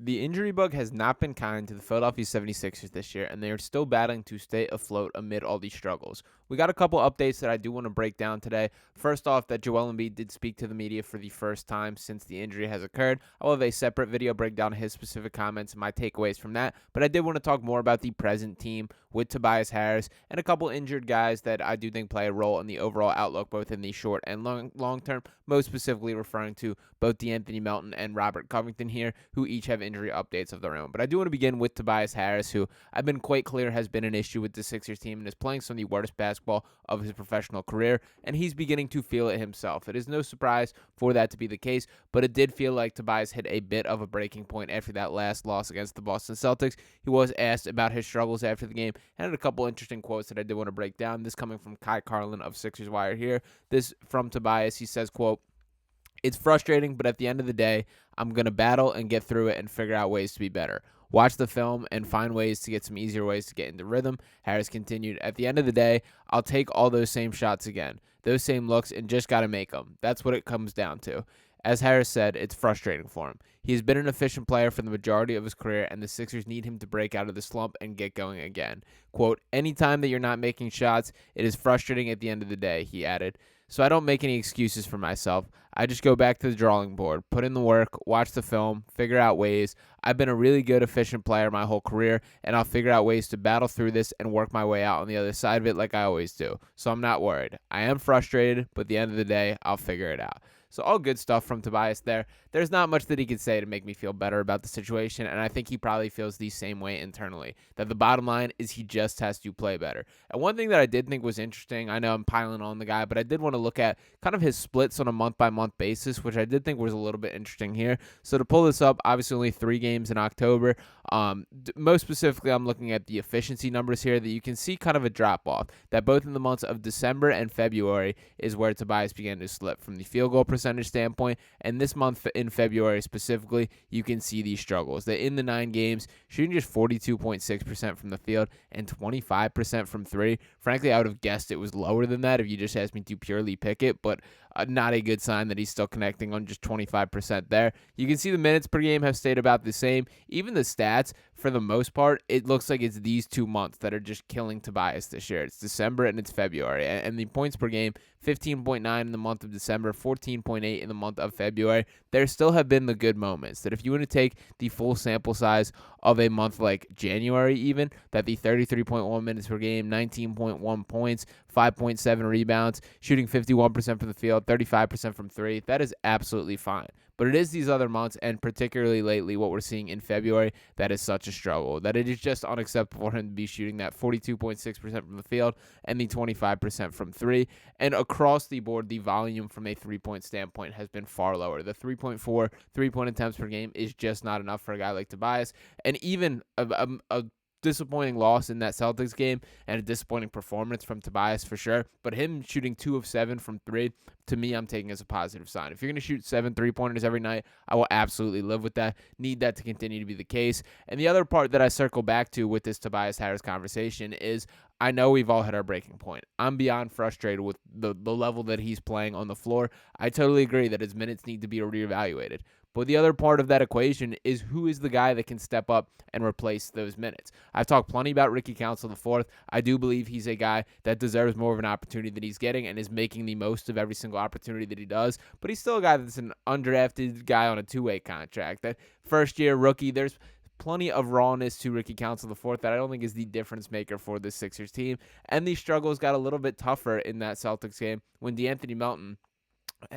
The injury bug has not been kind to the Philadelphia 76ers this year, and they are still battling to stay afloat amid all these struggles. We got a couple updates that I do want to break down today. First off, that Joel Embiid did speak to the media for the first time since the injury has occurred. I'll have a separate video breakdown of his specific comments and my takeaways from that, but I did want to talk more about the present team with Tobias Harris and a couple injured guys that I do think play a role in the overall outlook, both in the short and long term, most specifically referring to both DeAnthony Melton and Robert Covington here, who each have injury updates of their own. But I do want to begin with Tobias Harris, who I've been quite clear has been an issue with the Sixers team and is playing some of the worst basketball of his professional career, and he's beginning to feel it himself. It is no surprise for that to be the case, but it did feel like Tobias hit a bit of a breaking point after that last loss against the Boston Celtics. He was asked about his struggles after the game and had a couple interesting quotes that I did want to break down. This coming from Kai Carlin of Sixers Wire here. This from Tobias. He says, quote, "It's frustrating, but at the end of the day, I'm going to battle and get through it and figure out ways to be better. Watch the film and find ways to get some easier ways to get into rhythm." Harris continued, "At the end of the day, I'll take all those same shots again, those same looks, and just got to make them. That's what it comes down to." As Harris said, it's frustrating for him. He's been an efficient player for the majority of his career, and the Sixers need him to break out of the slump and get going again. Quote, "Anytime that you're not making shots, it is frustrating at the end of the day," he added. "So I don't make any excuses for myself. I just go back to the drawing board, put in the work, watch the film, figure out ways. I've been a really good, efficient player my whole career, and I'll figure out ways to battle through this and work my way out on the other side of it like I always do. So I'm not worried. I am frustrated, but at the end of the day, I'll figure it out." So all good stuff from Tobias there. There's not much that he could say to make me feel better about the situation, and I think he probably feels the same way internally, that the bottom line is he just has to play better. And one thing that I did think was interesting, I know I'm piling on the guy, but I did want to look at kind of his splits on a month-by-month basis, which I did think was a little bit interesting here. So to pull this up, obviously only 3 games in October. Most specifically, I'm looking at the efficiency numbers here that you can see kind of a drop-off, that both in the months of December and February is where Tobias began to slip from the field goal percentage standpoint, and this month in February specifically, you can see these struggles. That in the 9 games, shooting just 42.6% from the field and 25% from 3. Frankly, I would have guessed it was lower than that if you just asked me to purely pick it, but not a good sign that he's still connecting on just 25% there. You can see the minutes per game have stayed about the same. Even the stats, for the most part, it looks like it's these 2 months that are just killing Tobias this year. It's December and it's February. And the points per game, 15.9 in the month of December, 14.8 in the month of February. There still have been the good moments that if you want to take the full sample size of a month like January even, that the 33.1 minutes per game, 19.1 points, 5.7 rebounds, shooting 51% from the field, 35% from 3, that is absolutely fine. But it is these other months, and particularly lately what we're seeing in February, that is such a struggle, that it is just unacceptable for him to be shooting that 42.6% from the field and the 25% from 3. And across the board, the volume from a three-point standpoint has been far lower. The 3.4 three-point attempts per game is just not enough for a guy like Tobias. And even a disappointing loss in that Celtics game and a disappointing performance from Tobias for sure, but him shooting 2 of 7 from 3, to me, I'm taking as a positive sign. If you're going to shoot 7 3-pointers every night, I will absolutely live with that. Need that to continue to be the case. And the other part that I circle back to with this Tobias Harris conversation is I know we've all hit our breaking point. I'm beyond frustrated with the level that he's playing on the floor. I totally agree that his minutes need to be reevaluated. But the other part of that equation is who is the guy that can step up and replace those minutes. I've talked plenty about Ricky Council IV. I do believe he's a guy that deserves more of an opportunity that he's getting and is making the most of every single opportunity that he does. But he's still a guy that's an undrafted guy on a 2-way contract. That first-year rookie, there's plenty of rawness to Ricky Council IV that I don't think is the difference maker for the Sixers team. And these struggles got a little bit tougher in that Celtics game when DeAnthony Melton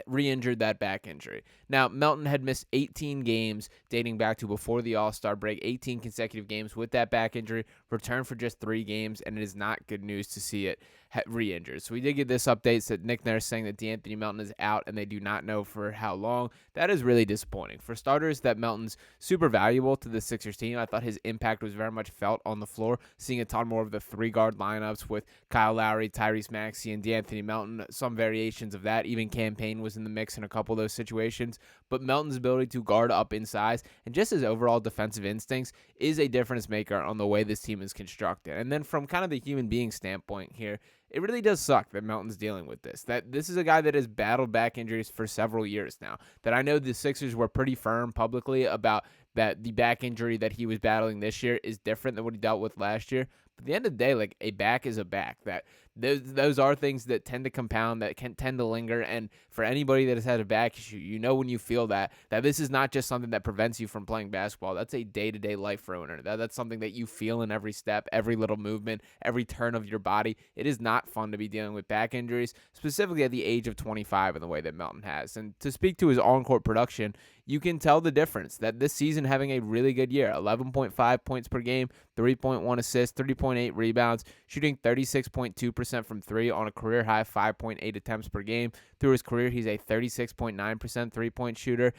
re-injured that back injury. Now, Melton had missed 18 games dating back to before the All-Star break, 18 consecutive games with that back injury, returned for just 3 games, and it is not good news to see it re-injured. So we did get this update that Nick Nurse saying that DeAnthony Melton is out and they do not know for how long. That is really disappointing. For starters, that Melton's super valuable to the Sixers team. I thought his impact was very much felt on the floor, seeing a ton more of the 3-guard lineups with Kyle Lowry, Tyrese Maxey, and DeAnthony Melton, some variations of that. Even Campaign was in the mix in a couple of those situations. But Melton's ability to guard up in size and just his overall defensive instincts is a difference maker on the way this team is constructed. And then from kind of the human being standpoint here, it really does suck that Melton's dealing with this. That this is a guy that has battled back injuries for several years now. That I know the Sixers were pretty firm publicly about that the back injury that he was battling this year is different than what he dealt with last year. But at the end of the day, like, a back is a back. That those are things that tend to compound, that can tend to linger. And for anybody that has had a back issue, you know when you feel that this is not just something that prevents you from playing basketball. That's a day-to-day life ruiner. That's something that you feel in every step, every little movement, every turn of your body. It is not fun to be dealing with back injuries, specifically at the age of 25 in the way that Melton has. And to speak to his on-court production, you can tell the difference that this season having a really good year, 11.5 points per game, 3.1 assists, 3.8 rebounds, shooting 36.2% from three on a career high 5.8 attempts per game. Through his career, he's a 36.9% three-point shooter,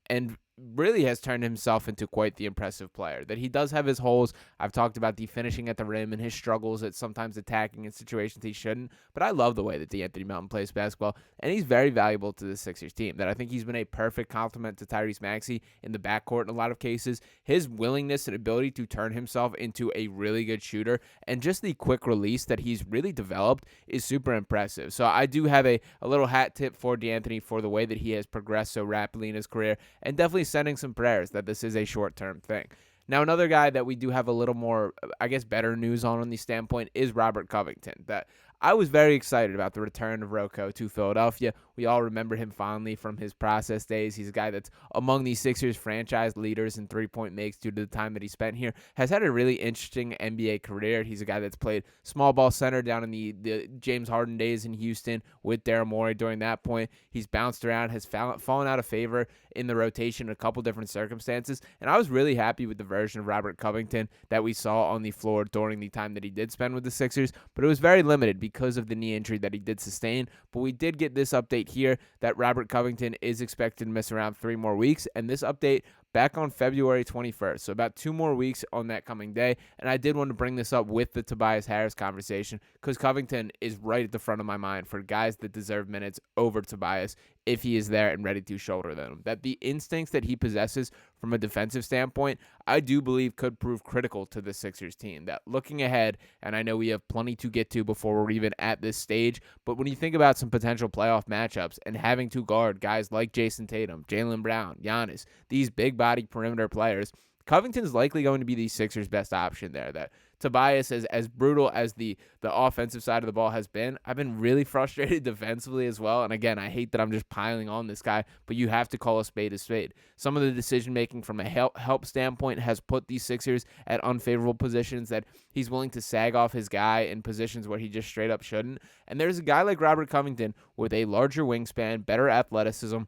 and really has turned himself into quite the impressive player. That he does have his holes. I've talked about the finishing at the rim and his struggles at sometimes attacking in situations he shouldn't, but I love the way that DeAnthony Melton plays basketball, and he's very valuable to the Sixers team. That I think he's been a perfect complement to Tyrese Maxey in the backcourt in a lot of cases. His willingness and ability to turn himself into a really good shooter and just the quick release that he's really developed is super impressive. So I do have a little hat tip for DeAnthony for the way that he has progressed so rapidly in his career, and definitely sending some prayers that this is a short-term thing. Now, another guy that we do have a little more, I guess, better news on the standpoint is Robert Covington. That I was very excited about the return of Rocco to Philadelphia. We all remember him fondly from his process days. He's a guy that's among the Sixers franchise leaders in three-point makes due to the time that he spent here. Has had a really interesting NBA career. He's a guy that's played small ball center down in the James Harden days in Houston with Daryl Morey during that point. He's bounced around, has fallen out of favor in the rotation in a couple different circumstances, and I was really happy with the version of Robert Covington that we saw on the floor during the time that he did spend with the Sixers, but it was very limited because of the knee injury that he did sustain. But we did get this update here that Robert Covington is expected to miss around 3 more weeks, and this update back on February 21st, so about 2 more weeks on that coming day. And I did want to bring this up with the Tobias Harris conversation because Covington is right at the front of my mind for guys that deserve minutes over Tobias if he is there and ready to shoulder them. That the instincts that he possesses from a defensive standpoint, I do believe could prove critical to the Sixers team. That looking ahead, and I know we have plenty to get to before we're even at this stage, but when you think about some potential playoff matchups and having to guard guys like Jason Tatum, Jaylen Brown, Giannis, these big body perimeter players, Covington is likely going to be the Sixers' best option there. That Tobias, as brutal as the offensive side of the ball has been, I've been really frustrated defensively as well. And again, I hate that I'm just piling on this guy, but you have to call a spade a spade. Some of the decision-making from a help standpoint has put these Sixers at unfavorable positions, that he's willing to sag off his guy in positions where he just straight up shouldn't. And there's a guy like Robert Covington with a larger wingspan, better athleticism,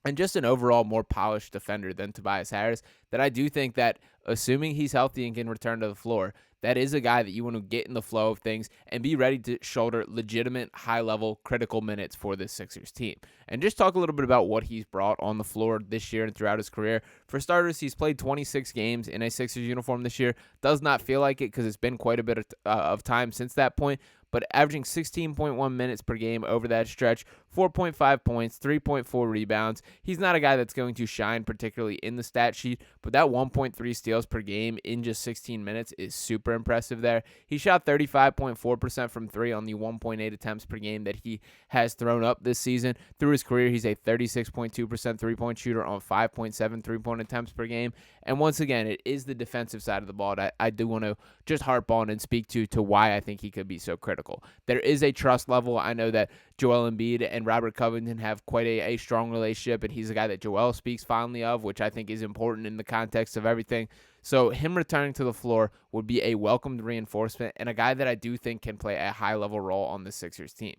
and just an overall more polished defender than Tobias Harris, that I do think that, assuming he's healthy and can return to the floor, that is a guy that you want to get in the flow of things and be ready to shoulder legitimate, high-level, critical minutes for this Sixers team. And just talk a little bit about what he's brought on the floor this year and throughout his career. For starters, he's played 26 games in a Sixers uniform this year. Does not feel like it because it's been quite a bit of time since that point, but averaging 16.1 minutes per game over that stretch, 4.5 points, 3.4 rebounds. He's not a guy that's going to shine particularly in the stat sheet, but that 1.3 steals per game in just 16 minutes is super impressive there. He shot 35.4% from three on the 1.8 attempts per game that he has thrown up this season. Through his career, he's a 36.2% three-point shooter on 5.7 three-point attempts per game. And once again, it is the defensive side of the ball that I do want to just harp on and speak to why I think he could be so critical. There is a trust level. I know that Joel Embiid and Robert Covington have quite a strong relationship, and he's a guy that Joel speaks fondly of, which I think is important in the context of everything. So him returning to the floor would be a welcomed reinforcement and a guy that I do think can play a high-level role on the Sixers team.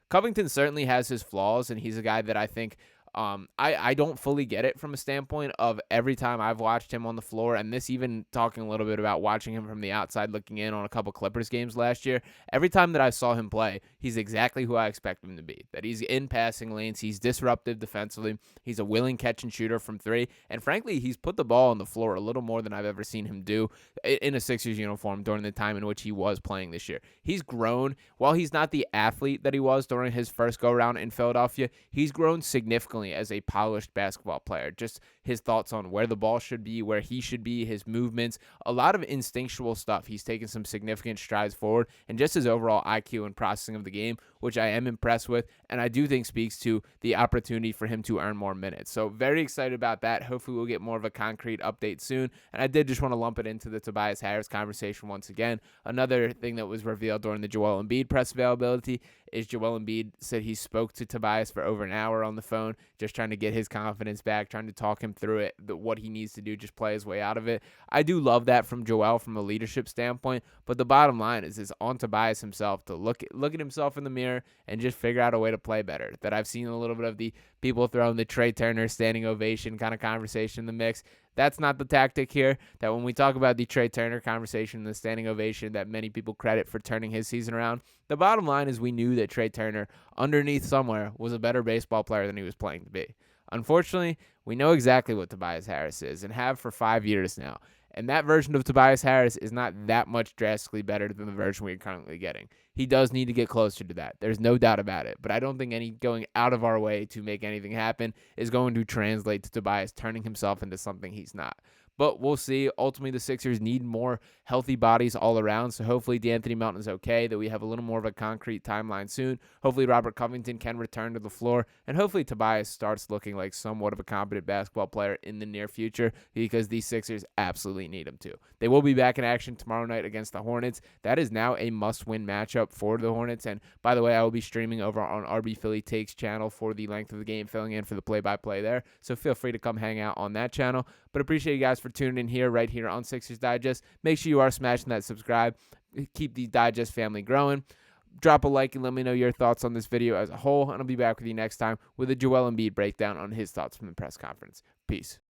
Covington certainly has his flaws, and he's a guy that I think I don't fully get it from a standpoint of every time I've watched him on the floor, and this even talking a little bit about watching him from the outside looking in on a couple Clippers games last year. Every time that I saw him play, he's exactly who I expect him to be. That he's in passing lanes, he's disruptive defensively, he's a willing catch and shooter from three, and frankly, he's put the ball on the floor a little more than I've ever seen him do in a Sixers uniform during the time in which he was playing this year. He's grown. While he's not the athlete that he was during his first go-around in Philadelphia, he's grown significantly as a polished basketball player. Just his thoughts on where the ball should be, where he should be, his movements, a lot of instinctual stuff. He's taken some significant strides forward, and just his overall IQ and processing of the game, which I am impressed with, and I do think speaks to the opportunity for him to earn more minutes. So very excited about that. Hopefully we'll get more of a concrete update soon. And I did just want to lump it into the Tobias Harris conversation once again. Another thing that was revealed during the Joel Embiid press availability is Joel Embiid said he spoke to Tobias for over an hour on the phone, just trying to get his confidence back, trying to talk him through it, what he needs to do, just play his way out of it. I do love that from Joel from a leadership standpoint, but the bottom line is it's on Tobias himself to look at himself in the mirror and just figure out a way to play better. That I've seen a little bit of the people throwing the Trey Turner standing ovation kind of conversation in the mix. That's not the tactic here. That when we talk about the Trey Turner conversation, the standing ovation that many people credit for turning his season around, the bottom line is we knew that Trey Turner, underneath somewhere, was a better baseball player than he was playing to be. Unfortunately, we know exactly what Tobias Harris is and have for 5 years now. And that version of Tobias Harris is not that much drastically better than the version we're currently getting. He does need to get closer to that. There's no doubt about it. But I don't think any going out of our way to make anything happen is going to translate to Tobias turning himself into something he's not. But we'll see. Ultimately, the Sixers need more healthy bodies all around. So hopefully D'Anthony Melton is okay, that we have a little more of a concrete timeline soon. Hopefully Robert Covington can return to the floor. And hopefully Tobias starts looking like somewhat of a competent basketball player in the near future, because these Sixers absolutely need him to. They will be back in action tomorrow night against the Hornets. That is now a must-win matchup for the Hornets. And by the way, I will be streaming over on RB Philly Takes channel for the length of the game, filling in for the play-by-play there. So feel free to come hang out on that channel. But appreciate you guys for tuning in here, right here on Sixers Digest. Make sure you are smashing that subscribe. Keep the Digest family growing. Drop a like and let me know your thoughts on this video as a whole. And I'll be back with you next time with a Joel Embiid breakdown on his thoughts from the press conference. Peace.